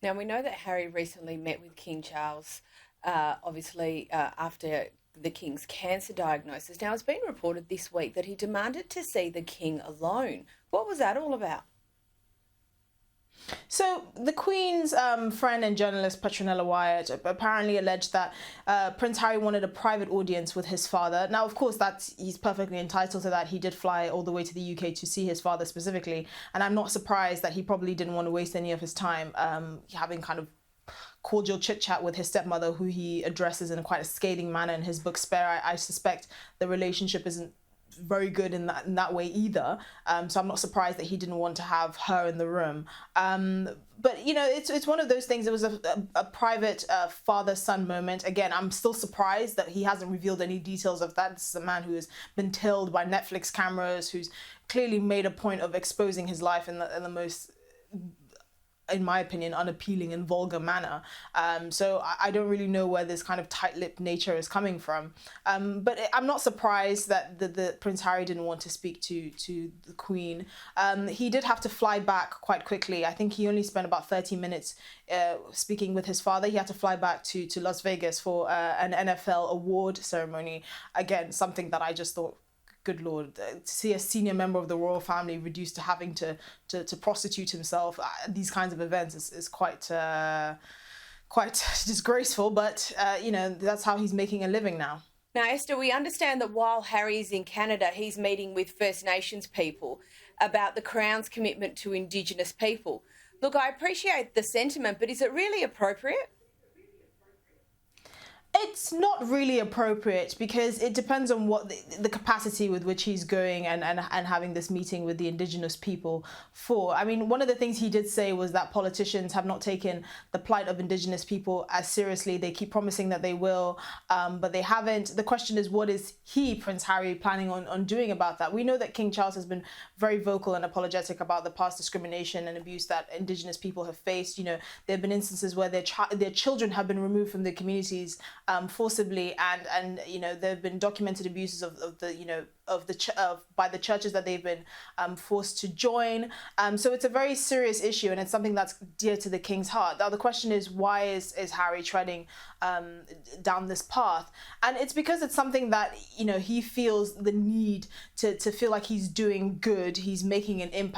Now, we know that Harry recently met with King Charles, obviously, after the King's cancer diagnosis. Now, it's been reported this week that he demanded to see the King alone. What was that all about? So the Queen's friend and journalist Petronella Wyatt apparently alleged that Prince Harry wanted a private audience with his father. Now, of course, he's perfectly entitled to that. He did fly all the way to the UK to see his father specifically, and I'm not surprised that he probably didn't want to waste any of his time having kind of cordial chit chat with his stepmother, who he addresses in quite a scathing manner in his book Spare. I suspect the relationship isn't very good in that way either. So I'm not surprised that he didn't want to have her in the room. But you know, it's one of those things. It was a private father-son moment. Again, I'm still surprised that he hasn't revealed any details of that. This is a man who has been tailed by Netflix cameras, who's clearly made a point of exposing his life in the most, in my opinion, unappealing and vulgar manner. So I don't really know where this kind of tight-lipped nature is coming from. But I'm not surprised that the Prince Harry didn't want to speak to the Queen. He did have to fly back quite quickly. I think he only spent about 30 minutes speaking with his father. He had to fly back to Las Vegas for an NFL award ceremony. Again, something that I just thought, good Lord, to see a senior member of the royal family reduced to having to prostitute himself at these kinds of events is quite disgraceful, but you know, that's how he's making a living now. Now, Esther, we understand that while Harry is in Canada, he's meeting with First Nations people about the Crown's commitment to Indigenous people. Look, I appreciate the sentiment, but is it really appropriate? It's not really appropriate because it depends on what the capacity with which he's going and having this meeting with the Indigenous people for. I mean, one of the things he did say was that politicians have not taken the plight of Indigenous people as seriously. They keep promising that they will, but they haven't. The question is, what is Prince Harry, planning on doing about that? We know that King Charles has been very vocal and apologetic about the past discrimination and abuse that Indigenous people have faced. You know, there have been instances where their children have been removed from their communities forcibly, and you know, there have been documented abuses by the churches that they've been forced to join. So it's a very serious issue, and it's something that's dear to the King's heart. Now the question is, why is Harry treading down this path? And it's because it's something that, you know, he feels the need to feel like he's doing good, he's making an impact.